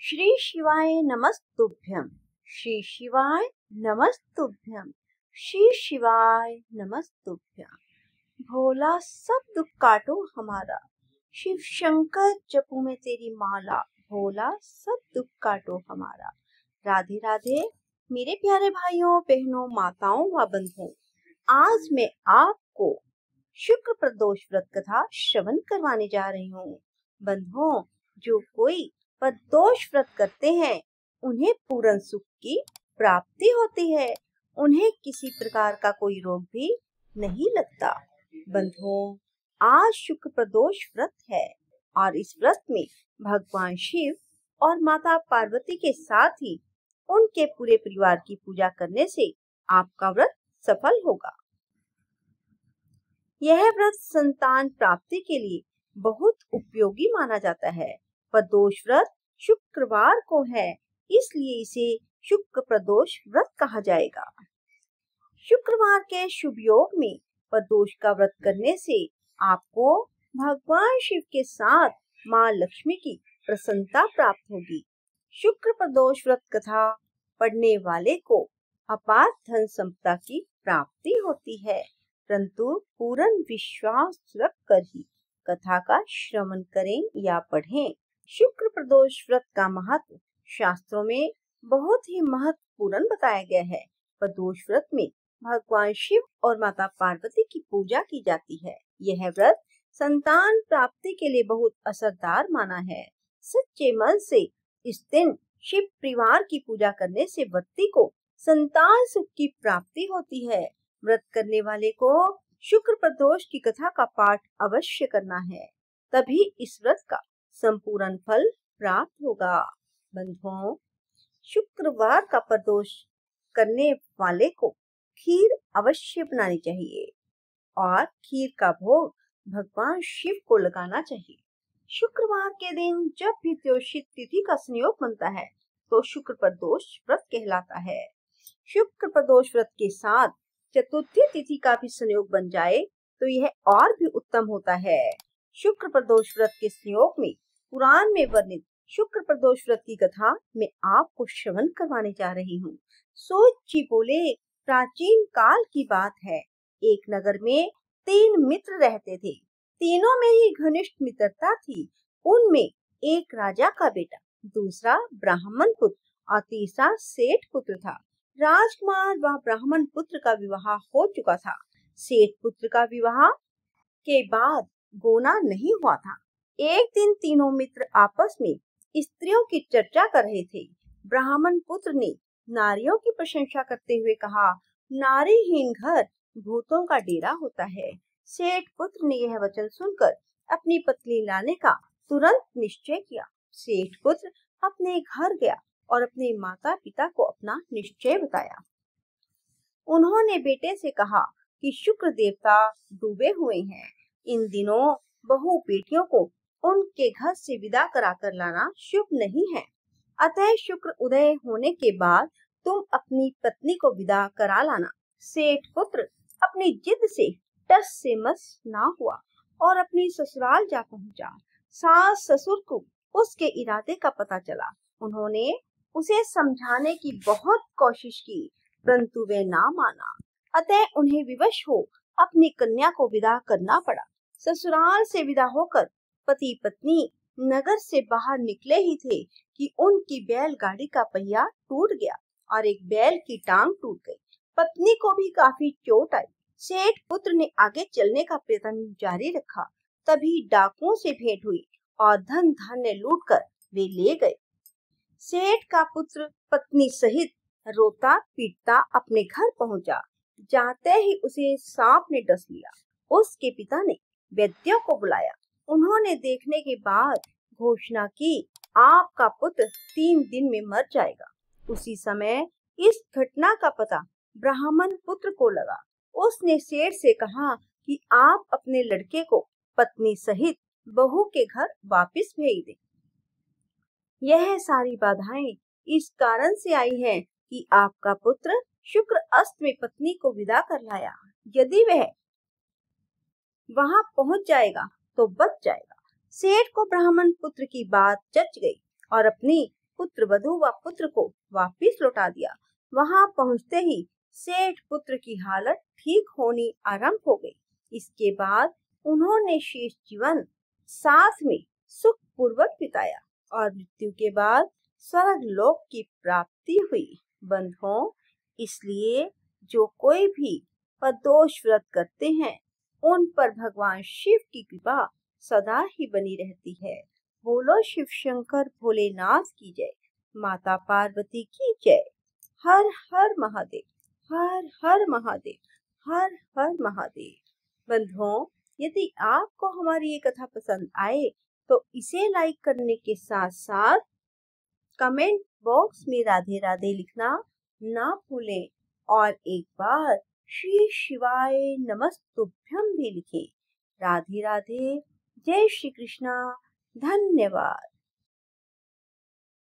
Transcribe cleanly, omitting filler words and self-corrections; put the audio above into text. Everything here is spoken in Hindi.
श्री शिवाय नमस्तुभ्यं। श्री शिवाय नमस्तुभ्यं। श्री शिवाय नमस्तुभ्यं। भोला सब दुख काटो हमारा, शिव शंकर जपू में तेरी माला। भोला सब दुख काटो हमारा। राधे राधे मेरे प्यारे भाइयों बहनों माताओं व बंधुओं, आज मैं आपको शुक्र प्रदोष व्रत कथा श्रवण करवाने जा रही हूँ। बंधुओं, जो कोई प्रदोष व्रत करते हैं उन्हें पूर्ण सुख की प्राप्ति होती है। उन्हें किसी प्रकार का कोई रोग भी नहीं लगता। बंधुओं, आज शुक्र प्रदोष व्रत है और इस व्रत में भगवान शिव और माता पार्वती के साथ ही उनके पूरे परिवार की पूजा करने से आपका व्रत सफल होगा। यह व्रत संतान प्राप्ति के लिए बहुत उपयोगी माना जाता है। प्रदोष व्रत शुक्रवार को है, इसलिए इसे शुक्र प्रदोष व्रत कहा जाएगा। शुक्रवार के शुभ योग में प्रदोष का व्रत करने से आपको भगवान शिव के साथ माँ लक्ष्मी की प्रसन्नता प्राप्त होगी। शुक्र प्रदोष व्रत कथा पढ़ने वाले को अपार धन संपदा की प्राप्ति होती है, परंतु पूर्ण विश्वास रखकर ही कथा का श्रवण करें या पढ़ें। शुक्र प्रदोष व्रत का महत्व शास्त्रों में बहुत ही महत्वपूर्ण बताया गया है। प्रदोष व्रत में भगवान शिव और माता पार्वती की पूजा की जाती है। यह व्रत संतान प्राप्ति के लिए बहुत असरदार माना है। सच्चे मन से इस दिन शिव परिवार की पूजा करने से व्यक्ति को संतान सुख की प्राप्ति होती है। व्रत करने वाले को शुक्र प्रदोष की कथा का पाठ अवश्य करना है, तभी इस व्रत का संपूर्ण फल प्राप्त होगा। बंधुओं, शुक्रवार का प्रदोष करने वाले को खीर अवश्य बनानी चाहिए और खीर का भोग भगवान शिव को लगाना चाहिए। शुक्रवार के दिन जब भी त्योदशी तिथि का संयोग बनता है तो शुक्र प्रदोष व्रत कहलाता है। शुक्र प्रदोष व्रत के साथ चतुर्थी तिथि का भी संयोग बन जाए तो यह और भी उत्तम होता है। शुक्र प्रदोष व्रत के संयोग में पुराण में वर्णित शुक्र प्रदोष व्रत की कथा मैं आपको श्रवण करवाने जा रही हूँ। सूत जी बोले, प्राचीन काल की बात है, एक नगर में 3 मित्र रहते थे। तीनों में ही घनिष्ठ मित्रता थी। उनमें एक राजा का बेटा, दूसरा ब्राह्मण पुत्र और तीसरा सेठ पुत्र था। राजकुमार व ब्राह्मण पुत्र का विवाह हो चुका था। सेठ पुत्र का विवाह के बाद गोना नहीं हुआ था। एक दिन तीनों मित्र आपस में स्त्रियों की चर्चा कर रहे थे। ब्राह्मण पुत्र ने नारियों की प्रशंसा करते हुए कहा, नारीहीन घर भूतों का डेरा होता है। सेठ पुत्र ने यह वचन सुनकर अपनी पत्नी लाने का तुरंत निश्चय किया। सेठ पुत्र अपने घर गया और अपने माता पिता को अपना निश्चय बताया। उन्होंने बेटे से कहा कि शुक्र देवता डूबे हुए हैं। इन दिनों बहू बेटियों को उनके घर से विदा कराकर लाना शुभ नहीं है। अतः शुक्र उदय होने के बाद तुम अपनी पत्नी को विदा करा लाना। सेठ पुत्र अपनी जिद से टस से मस ना हुआ और अपनी ससुराल जा पहुंचा। सास ससुर को उसके इरादे का पता चला। उन्होंने उसे समझाने की बहुत कोशिश की, परंतु वे ना माना। अतः उन्हें विवश हो अपनी कन्या को विदा करना पड़ा। ससुराल से विदा होकर पति पत्नी नगर से बाहर निकले ही थे कि उनकी बैलगाड़ी का पहिया टूट गया और एक बैल की टांग टूट गई। पत्नी को भी काफी चोट आई। सेठ पुत्र ने आगे चलने का प्रयत्न जारी रखा। तभी डाकुओं से भेंट हुई और धन धान्य लूटकर वे ले गए। सेठ का पुत्र पत्नी सहित रोता पीटता अपने घर पहुंचा। जाते ही उसे सांप ने डस लिया। उसके पिता ने वैद्यों को बुलाया। उन्होंने देखने के बाद घोषणा की, आपका पुत्र 3 दिन में मर जाएगा। उसी समय इस घटना का पता ब्राह्मण पुत्र को लगा। उसने सेठ से कहा कि आप अपने लड़के को पत्नी सहित बहू के घर वापस भेज दें। यह सारी बाधाएं इस कारण से आई हैं कि आपका पुत्र शुक्र अस्त में पत्नी को विदा कर लाया। यदि वह वहां पहुंच जाएगा तो बच जाएगा। सेठ को ब्राह्मण पुत्र की बात जच गई और अपनी पुत्र वधू व पुत्र को वापिस लौटा दिया। वहां पहुंचते ही सेठ पुत्र की हालत ठीक होनी आरंभ हो गई। इसके बाद उन्होंने शेष जीवन साथ में सुख पूर्वक बिताया और मृत्यु के बाद स्वर्ग लोक की प्राप्ति हुई। बंधुओं, इसलिए जो कोई भी प्रदोष व्रत करते हैं उन पर भगवान शिव की कृपा सदा ही बनी रहती है। बोलो शिव शंकर भोलेनाथ की जय, माता पार्वती की जय। हर हर महादेव, हर हर महादेव, हर हर महादेव। बंधुओं, यदि आपको हमारी ये कथा पसंद आए तो इसे लाइक करने के साथ साथ कमेंट बॉक्स में राधे राधे लिखना ना भूलें और एक बार श्री शिवाय नमस्तुभ्यम भी लिखें। राधे राधे, जय श्री कृष्णा, धन्यवाद।